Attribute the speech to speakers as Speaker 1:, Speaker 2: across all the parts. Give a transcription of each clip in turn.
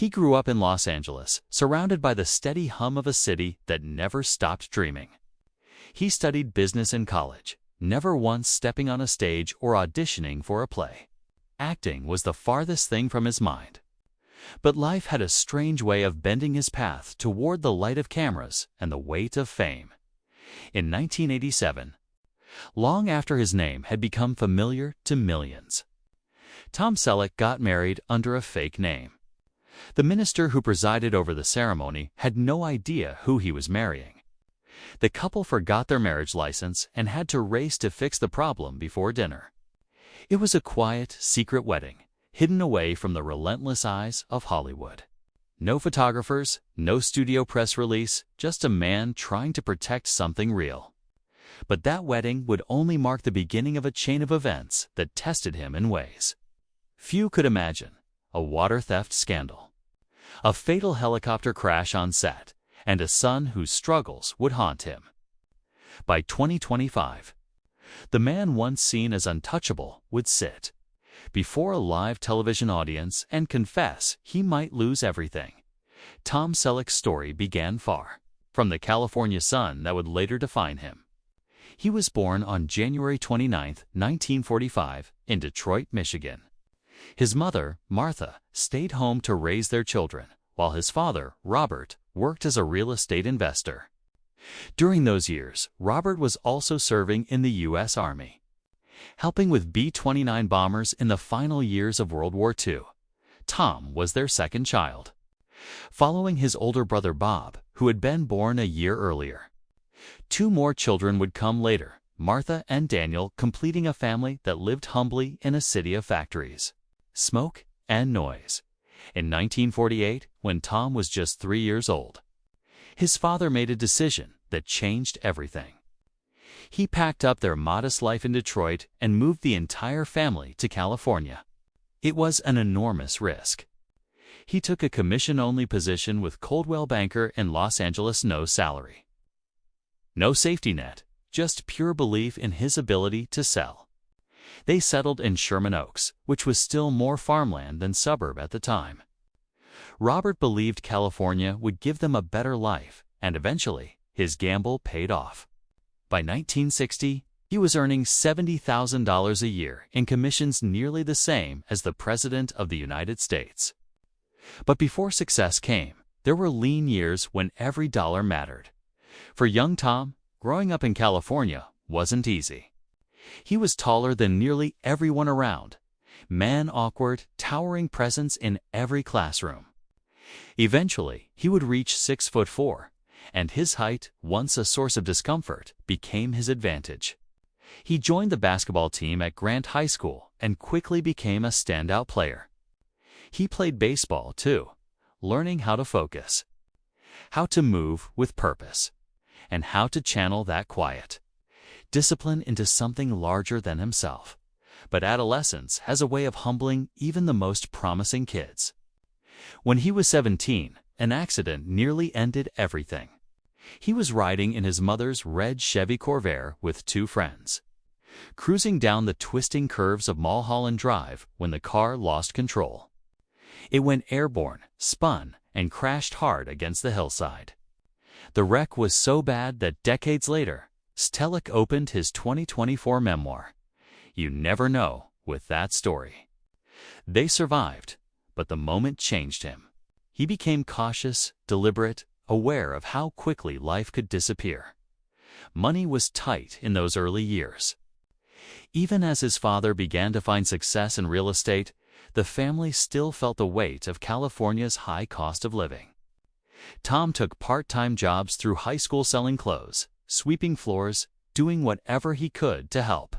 Speaker 1: He grew up in Los Angeles, surrounded by the steady hum of a city that never stopped dreaming. He studied business in college, never once stepping on a stage or auditioning for a play. Acting was the farthest thing from his mind. But life had a strange way of bending his path toward the light of cameras and the weight of fame. In 1987, long after his name had become familiar to millions, Tom Selleck got married under a fake name. The minister who presided over the ceremony had no idea who he was marrying. The couple forgot their marriage license and had to race to fix the problem before dinner. It was a quiet, secret wedding, hidden away from the relentless eyes of Hollywood. No photographers, no studio press release, just a man trying to protect something real. But that wedding would only mark the beginning of a chain of events that tested him in ways few could imagine: a water theft scandal, a fatal helicopter crash on set, and a son whose struggles would haunt him. By 2025, the man once seen as untouchable would sit before a live television audience and confess he might lose everything. Tom Selleck's story began far from the California sun that would later define him. He was born on January 29, 1945, in Detroit, Michigan. His mother, Martha, stayed home to raise their children, while his father, Robert, worked as a real estate investor. During those years, Robert was also serving in the U.S. Army, helping with B-29 bombers in the final years of World War II. Tom was their second child, following his older brother Bob, who had been born a year earlier. Two more children would come later, Martha and Daniel, completing a family that lived humbly in a city of factories, smoke, and noise. In 1948, when Tom was just 3 years old, his father made a decision that changed everything. He packed up their modest life in Detroit and moved the entire family to California. It was an enormous risk. He took a commission-only position with Coldwell Banker in Los Angeles. No salary, no safety net, just pure belief in his ability to sell. They settled in Sherman Oaks, which was still more farmland than suburb at the time. Robert believed California would give them a better life, and eventually, his gamble paid off. By 1960, he was earning $70,000 a year in commissions, nearly the same as the President of the United States. But before success came, there were lean years when every dollar mattered. For young Tom, growing up in California wasn't easy. He was taller than nearly everyone around, man-awkward, towering presence in every classroom. Eventually, he would reach 6'4", and his height, once a source of discomfort, became his advantage. He joined the basketball team at Grant High School and quickly became a standout player. He played baseball, too, learning how to focus, how to move with purpose, and how to channel that quiet discipline into something larger than himself. But adolescence has a way of humbling even the most promising kids. When he was 17, an accident nearly ended everything. He was riding in his mother's red Chevy Corvair with two friends, cruising down the twisting curves of Mulholland Drive when the car lost control. It went airborne, spun, and crashed hard against the hillside. The wreck was so bad that decades later, Selleck opened his 2024 memoir, You Never Know, with that story. They survived, but the moment changed him. He became cautious, deliberate, aware of how quickly life could disappear. Money was tight in those early years. Even as his father began to find success in real estate, the family still felt the weight of California's high cost of living. Tom took part-time jobs through high school selling clothes, sweeping floors, doing whatever he could to help.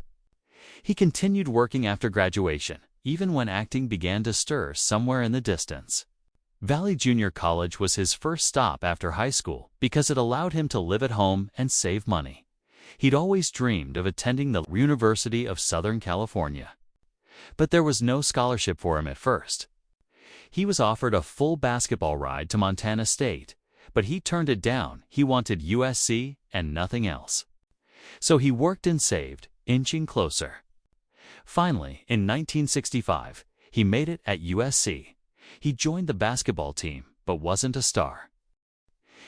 Speaker 1: He continued working after graduation, even when acting began to stir somewhere in the distance. Valley Junior College was his first stop after high school because it allowed him to live at home and save money. He'd always dreamed of attending the University of Southern California, but there was no scholarship for him at first. He was offered a full basketball ride to Montana State, but he turned it down. He wanted USC and nothing else. So he worked and saved, inching closer. Finally, in 1965, he made it at USC. He joined the basketball team, but wasn't a star.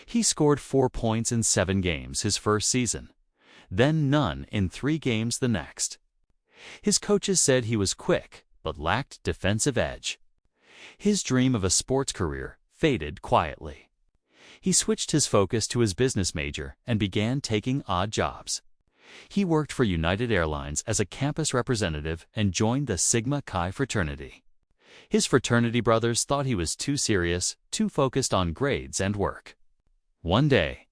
Speaker 1: He scored 4 points in 7 games his first season, then none in 3 games the next. His coaches said he was quick, but lacked defensive edge. His dream of a sports career faded quietly. He switched his focus to his business major and began taking odd jobs. He worked for United Airlines as a campus representative and joined the Sigma Chi fraternity. His fraternity brothers thought he was too serious, too focused on grades and work. One day,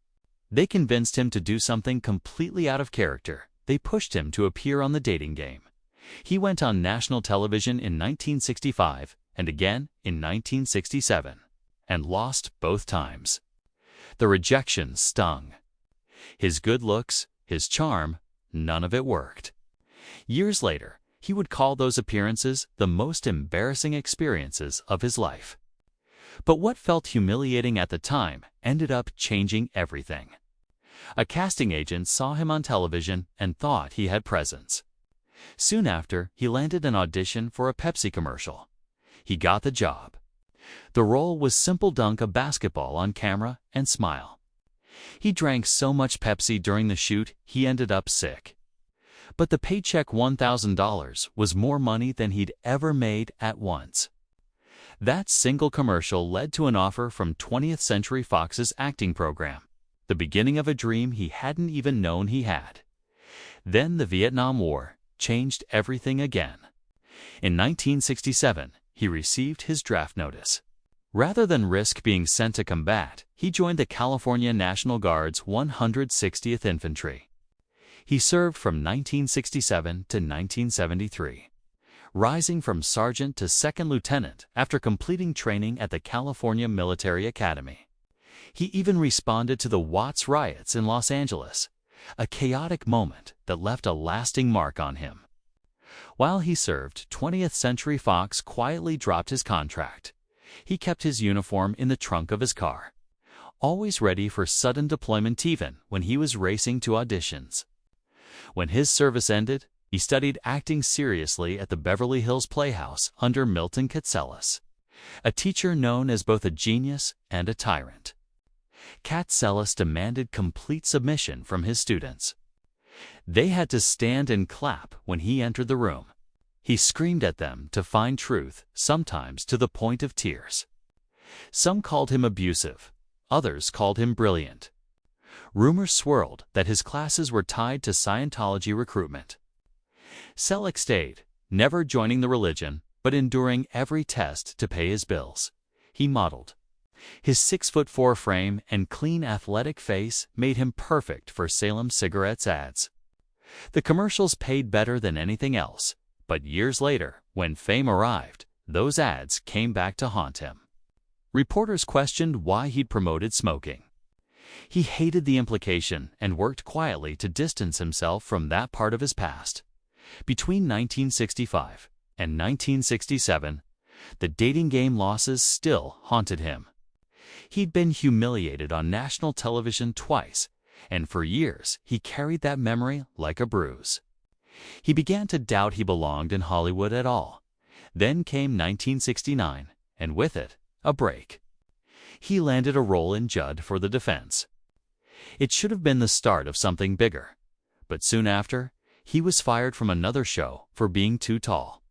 Speaker 1: they convinced him to do something completely out of character. They pushed him to appear on the dating game. He went on national television in 1965 and again in 1967, and lost both times. The rejection stung. His good looks, his charm, none of it worked. Years later, he would call those appearances the most embarrassing experiences of his life. But what felt humiliating at the time ended up changing everything. A casting agent saw him on television and thought he had presence. Soon after, he landed an audition for a Pepsi commercial. He got the job. The role was simple: dunk a basketball on camera and smile. He drank so much Pepsi during the shoot, he ended up sick. But the paycheck, $1,000, was more money than he'd ever made at once. That single commercial led to an offer from 20th Century Fox's acting program, the beginning of a dream he hadn't even known he had. Then the Vietnam War changed everything again. In 1967, he received his draft notice. Rather than risk being sent to combat, he joined the California National Guard's 160th Infantry. He served from 1967 to 1973, rising from sergeant to second lieutenant after completing training at the California Military Academy. He even responded to the Watts riots in Los Angeles, a chaotic moment that left a lasting mark on him. While he served, 20th Century Fox quietly dropped his contract. He kept his uniform in the trunk of his car, always ready for sudden deployment even when he was racing to auditions. When his service ended, he studied acting seriously at the Beverly Hills Playhouse under Milton Katselas, a teacher known as both a genius and a tyrant. Katselas demanded complete submission from his students. They had to stand and clap when he entered the room. He screamed at them to find truth, sometimes to the point of tears. Some called him abusive, others called him brilliant. Rumors swirled that his classes were tied to Scientology recruitment. Selleck stayed, never joining the religion, but enduring every test to pay his bills. He modeled. His 6'4" frame and clean athletic face made him perfect for Salem Cigarettes ads. The commercials paid better than anything else, but years later, when fame arrived, those ads came back to haunt him. Reporters questioned why he'd promoted smoking. He hated the implication and worked quietly to distance himself from that part of his past. Between 1965 and 1967, the dating game losses still haunted him. He'd been humiliated on national television twice, and for years he carried that memory like a bruise. He began to doubt he belonged in Hollywood at all. Then came 1969, and with it, a break. He landed a role in Judd for the Defense. It should have been the start of something bigger, but soon after, he was fired from another show for being too tall.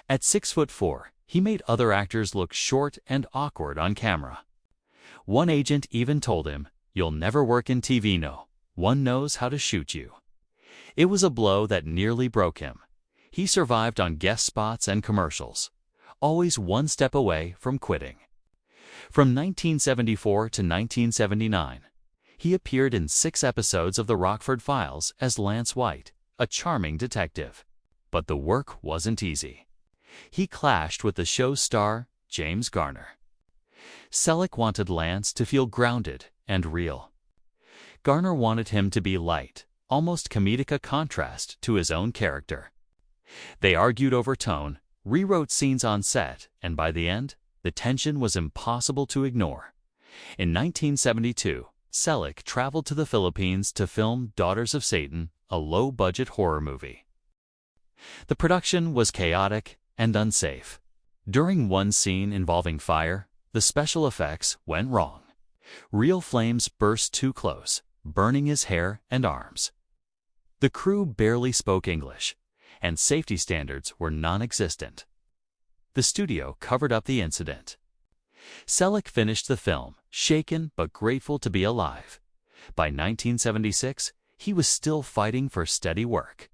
Speaker 1: At 6'4", he made other actors look short and awkward on camera. One agent even told him, "You'll never work in TV, no. One knows how to shoot you." It was a blow that nearly broke him. He survived on guest spots and commercials, always one step away from quitting. From 1974 to 1979, he appeared in 6 episodes of The Rockford Files as Lance White, a charming detective. But the work wasn't easy. He clashed with the show's star, James Garner. Selleck wanted Lance to feel grounded and real. Garner wanted him to be light, almost comedic, a contrast to his own character. They argued over tone, rewrote scenes on set, and by the end, the tension was impossible to ignore. In 1972, Selleck traveled to the Philippines to film Daughters of Satan, a low-budget horror movie. The production was chaotic and unsafe. During one scene involving fire, the special effects went wrong. Real flames burst too close, burning his hair and arms. The crew barely spoke English, and safety standards were non-existent. The studio covered up the incident. Selleck finished the film, shaken but grateful to be alive. By 1976, he was still fighting for steady work.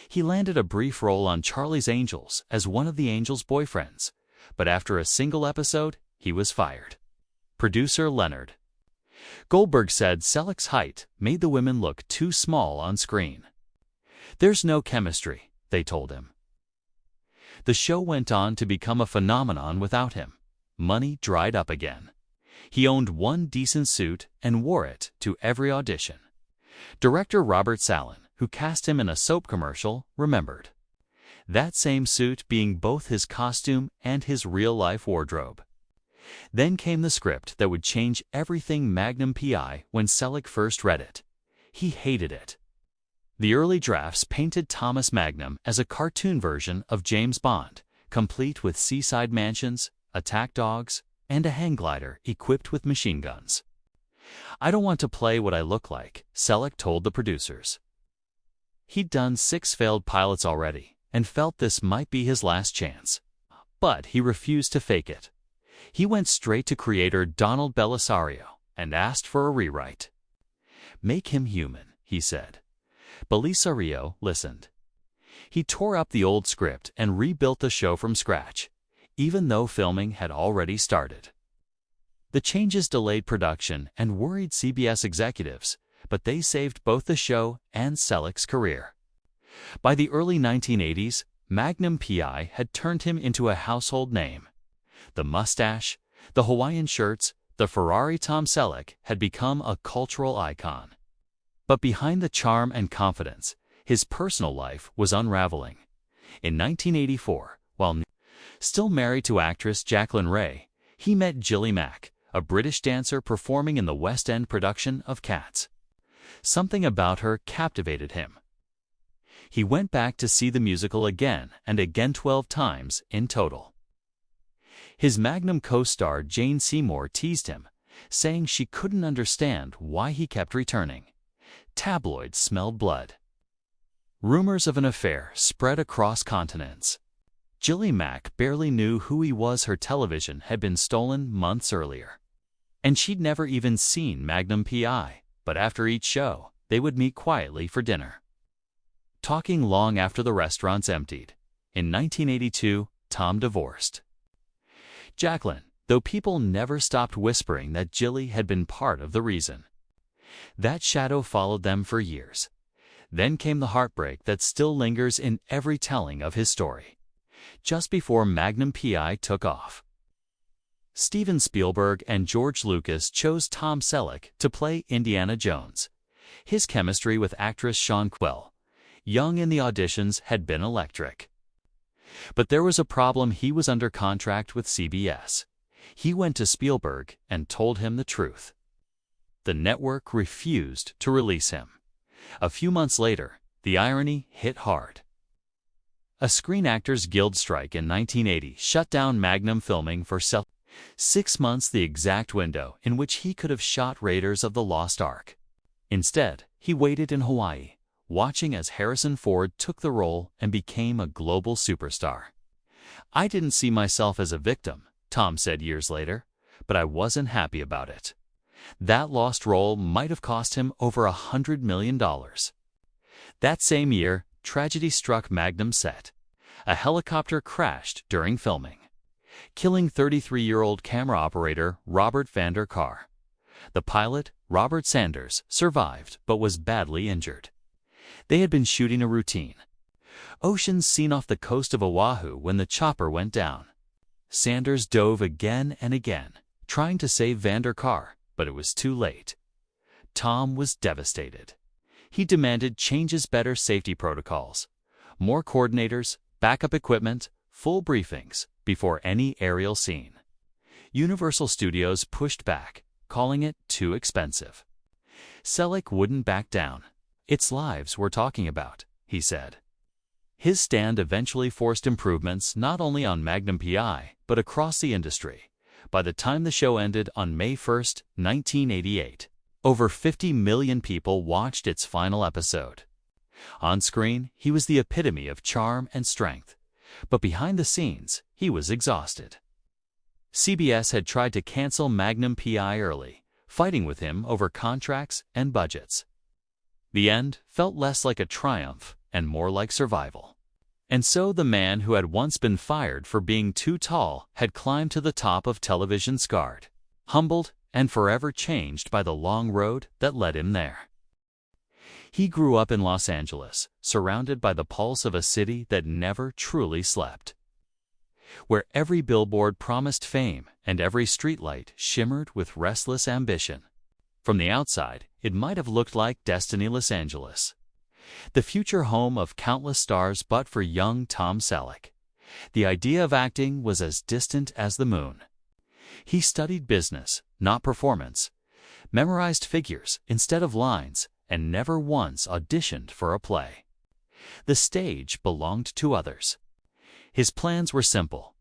Speaker 1: He landed a brief role on Charlie's Angels as one of the Angels' boyfriends, but after a single episode, he was fired. Producer Leonard Goldberg said Selleck's height made the women look too small on screen. "There's no chemistry," they told him. The show went on to become a phenomenon without him. Money dried up again. He owned one decent suit and wore it to every audition. Director Robert Sallin, who cast him in a soap commercial, remembered that same suit being both his costume and his real-life wardrobe. Then came the script that would change everything Magnum P.I. when Selleck first read it. He hated it. The early drafts painted Thomas Magnum as a cartoon version of James Bond, complete with seaside mansions, attack dogs, and a hang glider equipped with machine guns. "I don't want to play what I look like," Selleck told the producers. He'd done 6 failed pilots already and felt this might be his last chance. But he refused to fake it. He went straight to creator Donald Belisario and asked for a rewrite. "Make him human," he said. Belisario listened. He tore up the old script and rebuilt the show from scratch, even though filming had already started. The changes delayed production and worried CBS executives, but they saved both the show and Selleck's career. By the early 1980s, Magnum P.I. had turned him into a household name. The mustache, the Hawaiian shirts, the Ferrari Tom Selleck had become a cultural icon. But behind the charm and confidence, his personal life was unraveling. In 1984, while still married to actress Jacqueline Ray, he met Gilly Mack, a British dancer performing in the West End production of Cats. Something about her captivated him. He went back to see the musical again and again 12 times in total. His Magnum co-star Jane Seymour teased him, saying she couldn't understand why he kept returning. Tabloids smelled blood. Rumors of an affair spread across continents. Gilly Mack barely knew who he was. Her television had been stolen months earlier. And she'd never even seen Magnum P.I., but after each show, they would meet quietly for dinner, talking long after the restaurants emptied. In 1982, Tom divorced Jacqueline, though people never stopped whispering that Gilly had been part of the reason. That shadow followed them for years. Then came the heartbreak that still lingers in every telling of his story. Just before Magnum P.I. took off, Steven Spielberg and George Lucas chose Tom Selleck to play Indiana Jones. His chemistry with actress Shawn Quell, young in the auditions, had been electric. But there was a problem. He was under contract with CBS. He went to Spielberg and told him the truth. The network refused to release him. A few months later, the irony hit hard. A Screen Actors Guild strike in 1980 shut down Magnum filming for 6 months, the exact window in which he could have shot Raiders of the Lost Ark. Instead, he waited in Hawaii, watching as Harrison Ford took the role and became a global superstar. "I didn't see myself as a victim," Tom said years later, "but I wasn't happy about it." That lost role might have cost him over $100 million. That same year, tragedy struck Magnum's set. A helicopter crashed during filming, killing 33-year-old camera operator Robert Vander Kar. The pilot, Robert Sanders, survived but was badly injured. They had been shooting a routine ocean scene off the coast of Oahu when the chopper went down. Sanders dove again and again, trying to save Vander Kar, but it was too late. Tom was devastated. He demanded changes, better safety protocols, more coordinators, backup equipment, full briefings before any aerial scene. Universal Studios pushed back, calling it too expensive. Selleck wouldn't back down. "It's lives we're talking about," he said. His stand eventually forced improvements not only on Magnum P.I. but across the industry. By the time the show ended on May 1, 1988, over 50 million people watched its final episode. On screen, he was the epitome of charm and strength, but behind the scenes, he was exhausted. CBS had tried to cancel Magnum P.I. early, fighting with him over contracts and budgets. The end felt less like a triumph and more like survival. And so the man who had once been fired for being too tall had climbed to the top of television, scarred, humbled, and forever changed by the long road that led him there. He grew up in Los Angeles, surrounded by the pulse of a city that never truly slept, where every billboard promised fame and every streetlight shimmered with restless ambition. From the outside, it might have looked like Destiny Los Angeles, the future home of countless stars, but for young Tom Selleck, the idea of acting was as distant as the moon. He studied business, not performance, memorized figures instead of lines, and never once auditioned for a play. The stage belonged to others. His plans were simple: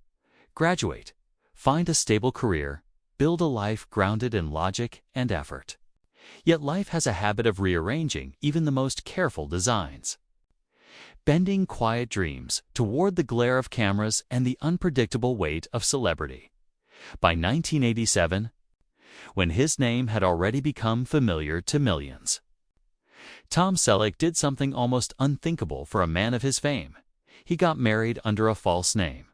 Speaker 1: graduate, find a stable career, build a life grounded in logic and effort. Yet life has a habit of rearranging even the most careful designs, bending quiet dreams toward the glare of cameras and the unpredictable weight of celebrity. By 1987, when his name had already become familiar to millions, Tom Selleck did something almost unthinkable for a man of his fame. He got married under a false name.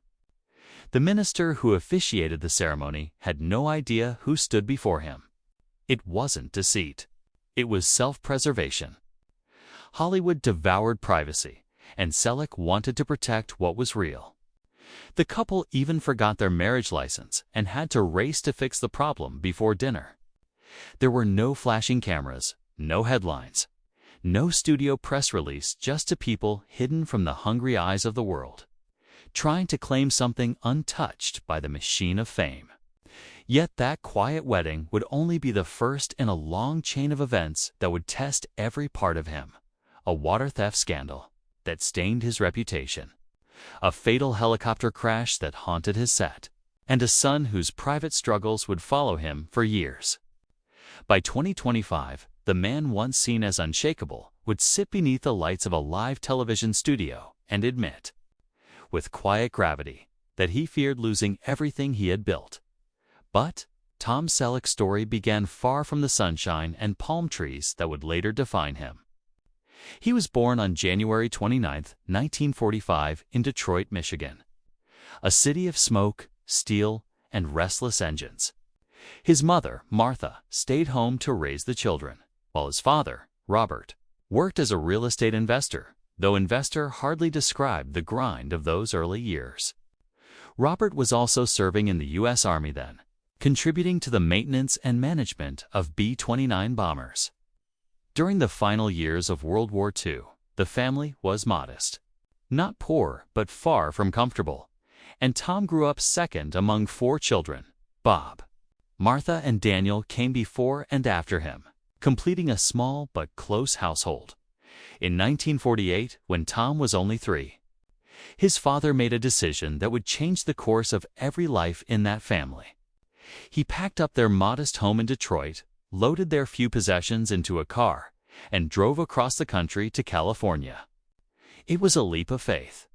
Speaker 1: The minister who officiated the ceremony had no idea who stood before him. It wasn't deceit. It was self-preservation. Hollywood devoured privacy, and Selleck wanted to protect what was real. The couple even forgot their marriage license and had to race to fix the problem before dinner. There were no flashing cameras, no headlines, no studio press release, just to people hidden from the hungry eyes of the world, trying to claim something untouched by the machine of fame. Yet that quiet wedding would only be the first in a long chain of events that would test every part of him. A water theft scandal that stained his reputation, a fatal helicopter crash that haunted his set, and a son whose private struggles would follow him for years. By 2025, the man once seen as unshakable would sit beneath the lights of a live television studio and admit, with quiet gravity, that he feared losing everything he had built. But Tom Selleck's story began far from the sunshine and palm trees that would later define him. He was born on January 29, 1945, in Detroit, Michigan, a city of smoke, steel, and restless engines. His mother, Martha, stayed home to raise the children, while his father, Robert, worked as a real estate investor, though investor hardly described the grind of those early years. Robert was also serving in the U.S. Army then, contributing to the maintenance and management of B-29 bombers. During the final years of World War II, the family was modest. Not poor, but far from comfortable. And Tom grew up second among 4 children. Bob, Martha, and Daniel came before and after him, completing a small but close household. In 1948, when Tom was only 3, his father made a decision that would change the course of every life in that family. He packed up their modest home in Detroit, loaded their few possessions into a car, and drove across the country to California. It was a leap of faith.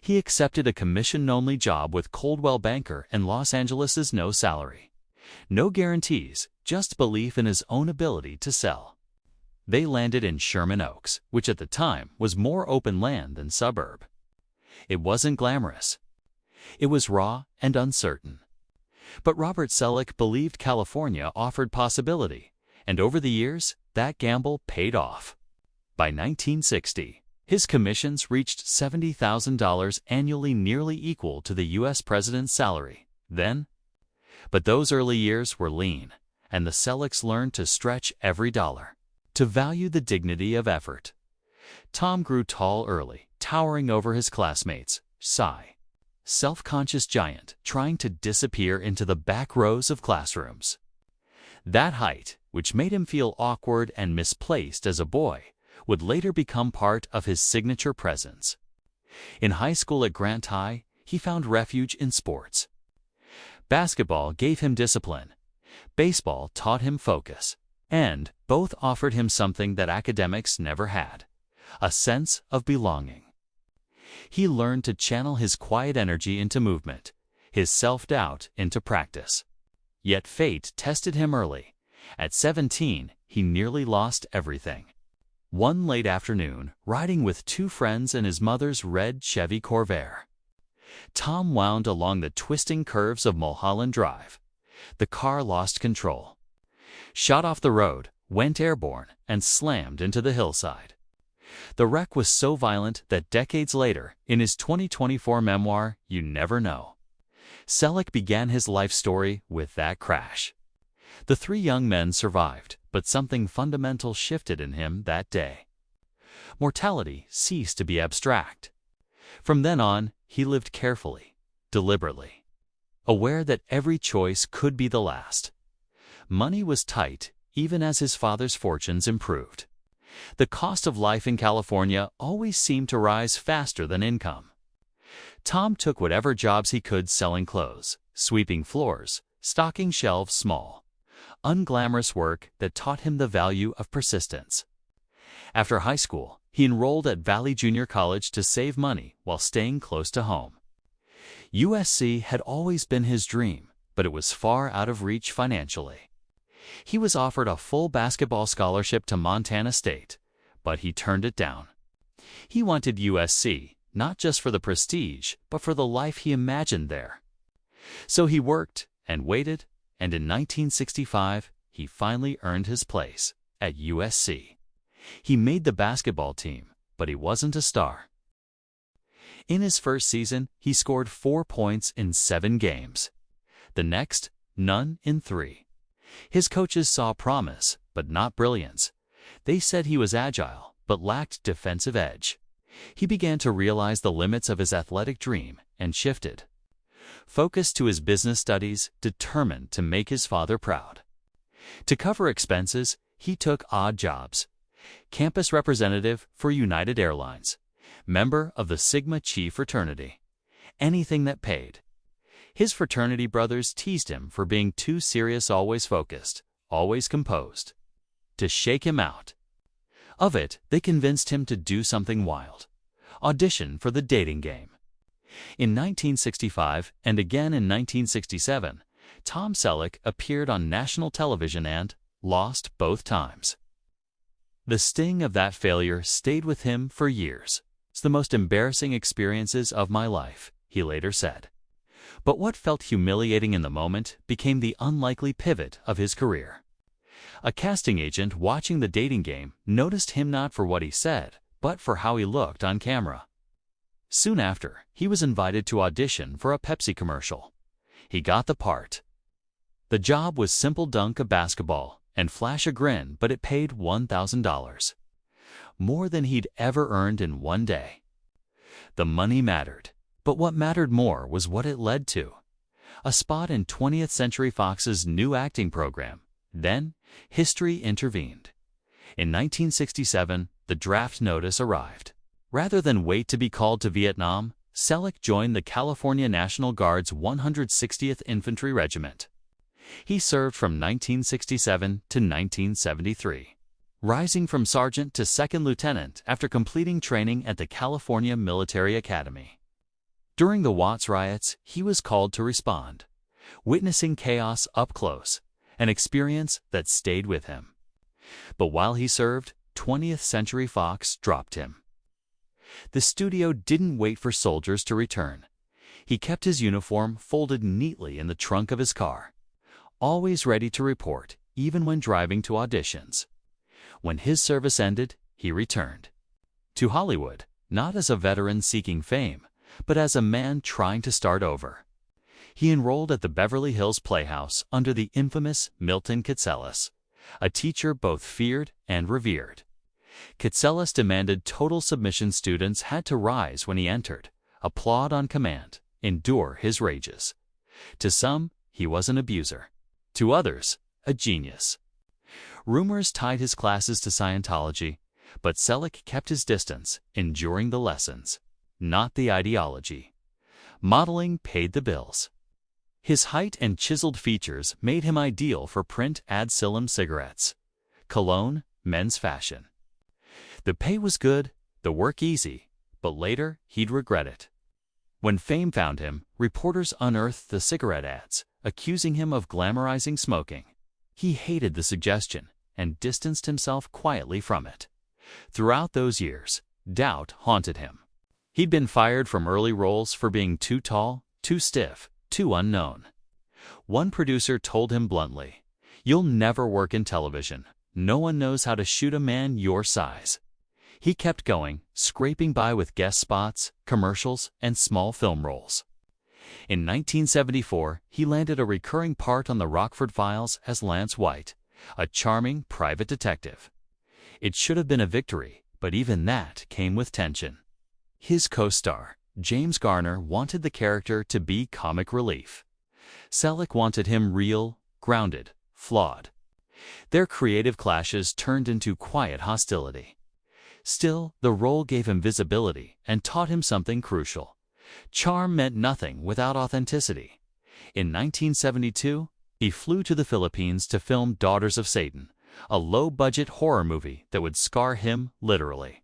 Speaker 1: He accepted a commission-only job with Coldwell Banker in Los Angeles' no salary. No guarantees, just belief in his own ability to sell. They landed in Sherman Oaks, which at the time was more open land than suburb. It wasn't glamorous. It was raw and uncertain. But Robert Selleck believed California offered possibility, and over the years, that gamble paid off. By 1960, his commissions reached $70,000 annually, nearly equal to the U.S. president's salary then. But those early years were lean, and the Sellecks learned to stretch every dollar, to value the dignity of effort. Tom grew tall early, towering over his classmates, self-conscious giant trying to disappear into the back rows of classrooms. That height, which made him feel awkward and misplaced as a boy, would later become part of his signature presence. In high school at Grant High, he found refuge in sports. Basketball gave him discipline. Baseball taught him focus. And both offered him something that academics never had: a sense of belonging. He learned to channel his quiet energy into movement, his self-doubt into practice. Yet fate tested him early. At 17, he nearly lost everything. One late afternoon, riding with two friends in his mother's red Chevy Corvair, Tom wound along the twisting curves of Mulholland Drive. The car lost control, shot off the road, went airborne, and slammed into the hillside. The wreck was so violent that decades later, in his 2024 memoir, You Never Know, Selleck began his life story with that crash. The three young men survived, but something fundamental shifted in him that day. Mortality ceased to be abstract. From then on, he lived carefully, deliberately, aware that every choice could be the last. Money was tight, even as his father's fortunes improved. The cost of life in California always seemed to rise faster than income. Tom took whatever jobs he could selling clothes, sweeping floors, stocking shelves small. Unglamorous work that taught him the value of persistence. After high school, he enrolled at Valley Junior College to save money while staying close to home. USC had always been his dream, but it was far out of reach financially. He was offered a full basketball scholarship to Montana State, but he turned it down. He wanted USC, not just for the prestige, but for the life he imagined there. So he worked and waited, and in 1965, he finally earned his place at USC. He made the basketball team, but he wasn't a star. In his first season, he scored 4 points in 7 games. The next, none in 3. His coaches saw promise, but not brilliance. They said he was agile, but lacked defensive edge. He began to realize the limits of his athletic dream and shifted. Focused to his business studies, determined to make his father proud. To cover expenses, he took odd jobs. Campus representative for United Airlines, member of the Sigma Chi fraternity. Anything that paid. His fraternity brothers teased him for being too serious, always focused, always composed. To shake him out of it, they convinced him to do something wild. Audition for the dating game. In 1965 and again in 1967, Tom Selleck appeared on national television and lost both times. The sting of that failure stayed with him for years. It's the most embarrassing experiences of my life, he later said. But what felt humiliating in the moment became the unlikely pivot of his career. A casting agent watching the dating game noticed him not for what he said, but for how he looked on camera. Soon after, he was invited to audition for a Pepsi commercial. He got the part. The job was simple: dunk a basketball and flash a grin, but it paid $1,000. More than he'd ever earned in one day. The money mattered, but what mattered more was what it led to. A spot in 20th Century Fox's new acting program. Then, history intervened. In 1967, the draft notice arrived. Rather than wait to be called to Vietnam, Selleck joined the California National Guard's 160th Infantry Regiment. He served from 1967 to 1973, rising from sergeant to second lieutenant after completing training at the California Military Academy. During the Watts riots, he was called to respond, witnessing chaos up close, an experience that stayed with him. But while he served, 20th Century Fox dropped him. The studio didn't wait for soldiers to return. He kept his uniform folded neatly in the trunk of his car, always ready to report, even when driving to auditions. When his service ended, he returned to Hollywood, not as a veteran seeking fame, but as a man trying to start over. He enrolled at the Beverly Hills Playhouse under the infamous Milton Katselas, a teacher both feared and revered. Katselas demanded total submission. Students had to rise when he entered, applaud on command, endure his rages. To some, he was an abuser. To others, a genius. Rumors tied his classes to Scientology, but Selleck kept his distance, enduring the lessons. not the ideology. Modeling paid the bills. His height and chiseled features made him ideal for print ad silum cigarettes, cologne, men's fashion. The pay was good, the work easy, but later he'd regret it. When fame found him, reporters unearthed the cigarette ads, accusing him of glamorizing smoking. He hated the suggestion and distanced himself quietly from it. Throughout those years, doubt haunted him. He'd been fired from early roles for being too tall, too stiff, too unknown. One producer told him bluntly, "You'll never work in television. No one knows how to shoot a man your size." He kept going, scraping by with guest spots, commercials, and small film roles. In 1974, he landed a recurring part on the Rockford Files as Lance White, a charming private detective. It should have been a victory, but even that came with tension. His co-star, James Garner, wanted the character to be comic relief. Selleck wanted him real, grounded, flawed. Their creative clashes turned into quiet hostility. Still, the role gave him visibility and taught him something crucial. Charm meant nothing without authenticity. In 1972, he flew to the Philippines to film Daughters of Satan, a low-budget horror movie that would scar him literally.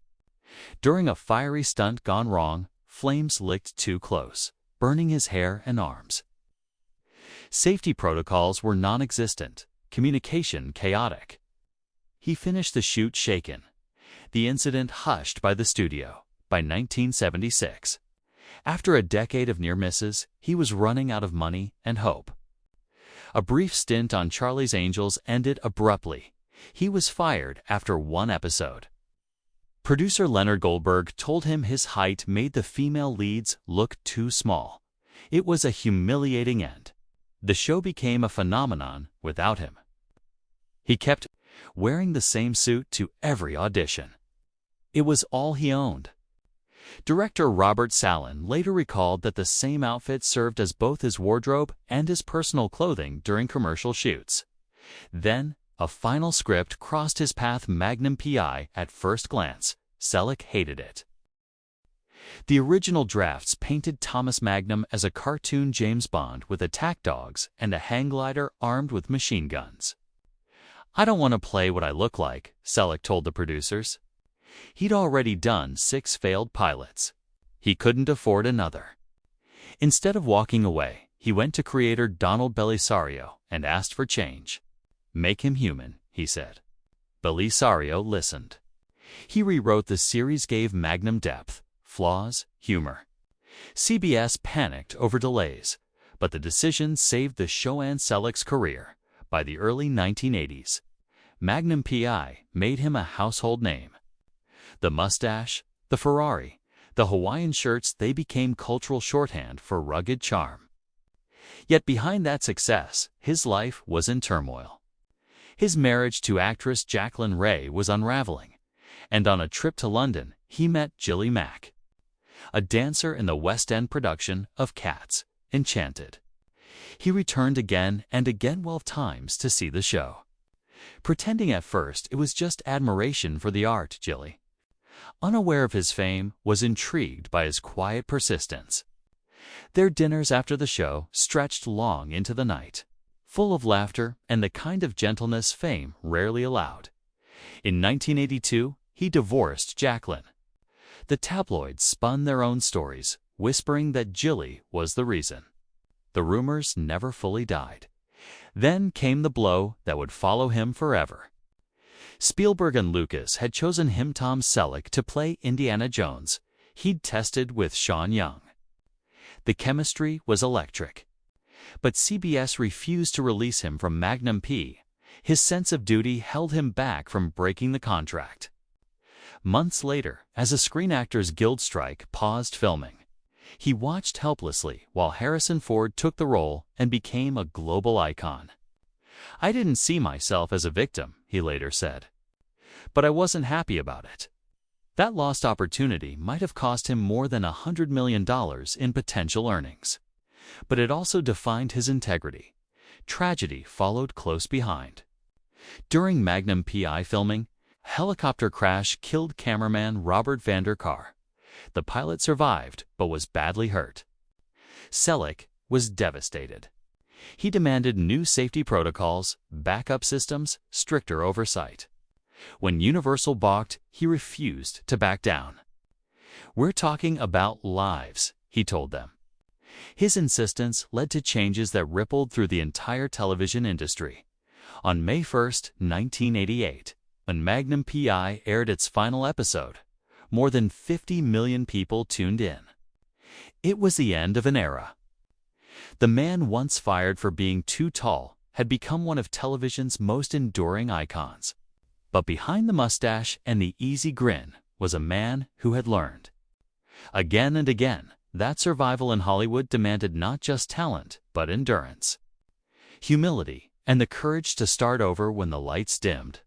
Speaker 1: During a fiery stunt gone wrong, flames licked too close, burning his hair and arms. Safety protocols were non-existent, communication chaotic. He finished the shoot shaken, the incident hushed by the studio, by 1976. After a decade of near misses, he was running out of money and hope. A brief stint on Charlie's Angels ended abruptly. He was fired after one episode. Producer Leonard Goldberg told him his height made the female leads look too small. It was a humiliating end. The show became a phenomenon without him. He kept wearing the same suit to every audition. It was all he owned. Director Robert Sallin later recalled that the same outfit served as both his wardrobe and his personal clothing during commercial shoots. Then, a final script crossed his path. Magnum P.I. At first glance, Selleck hated it. The original drafts painted Thomas Magnum as a cartoon James Bond with attack dogs and a hang glider armed with machine guns. "I don't want to play what I look like," Selleck told the producers. He'd already done 6 failed pilots. He couldn't afford another. Instead of walking away, he went to creator Donald Belisario and asked for change. "Make him human," he said. Belisario listened. He rewrote the series, gave Magnum depth, flaws, humor. CBS panicked over delays, but the decision saved the show and Selleck's career. By the early 1980s, Magnum P.I. made him a household name. The mustache, the Ferrari, the Hawaiian shirts, they became cultural shorthand for rugged charm. Yet behind that success, his life was in turmoil. His marriage to actress Jacqueline Ray was unraveling, and on a trip to London, he met Gilly Mack, a dancer in the West End production of Cats, Enchanted. He returned again and again 12 times to see the show. Pretending at first it was just admiration for the art, Gilly, unaware of his fame, was intrigued by his quiet persistence. Their dinners after the show stretched long into the night, full of laughter and the kind of gentleness fame rarely allowed. In 1982, he divorced Jacqueline. The tabloids spun their own stories, whispering that Gilly was the reason. The rumors never fully died. Then came the blow that would follow him forever. Spielberg and Lucas had chosen him, Tom Selleck, to play Indiana Jones. He'd tested with Sean Young. The chemistry was electric. But CBS refused to release him from Magnum P.I. His sense of duty held him back from breaking the contract. Months later, as a Screen Actors Guild strike paused filming, he watched helplessly while Harrison Ford took the role and became a global icon. "I didn't see myself as a victim," he later said, "but I wasn't happy about it." That lost opportunity might have cost him more than $100 million in potential earnings. But it also defined his integrity. Tragedy followed close behind. During Magnum P.I. filming, a helicopter crash killed cameraman Robert Vander Kar. The pilot survived, but was badly hurt. Selleck was devastated. He demanded new safety protocols, backup systems, stricter oversight. When Universal balked, he refused to back down. "We're talking about lives," he told them. His insistence led to changes that rippled through the entire television industry. On May 1, 1988, when Magnum P.I. aired its final episode, more than 50 million people tuned in. It was the end of an era. The man once fired for being too tall had become one of television's most enduring icons. But behind the mustache and the easy grin was a man who had learned. Again and again, that survival in Hollywood demanded not just talent, but endurance, humility, and the courage to start over when the lights dimmed.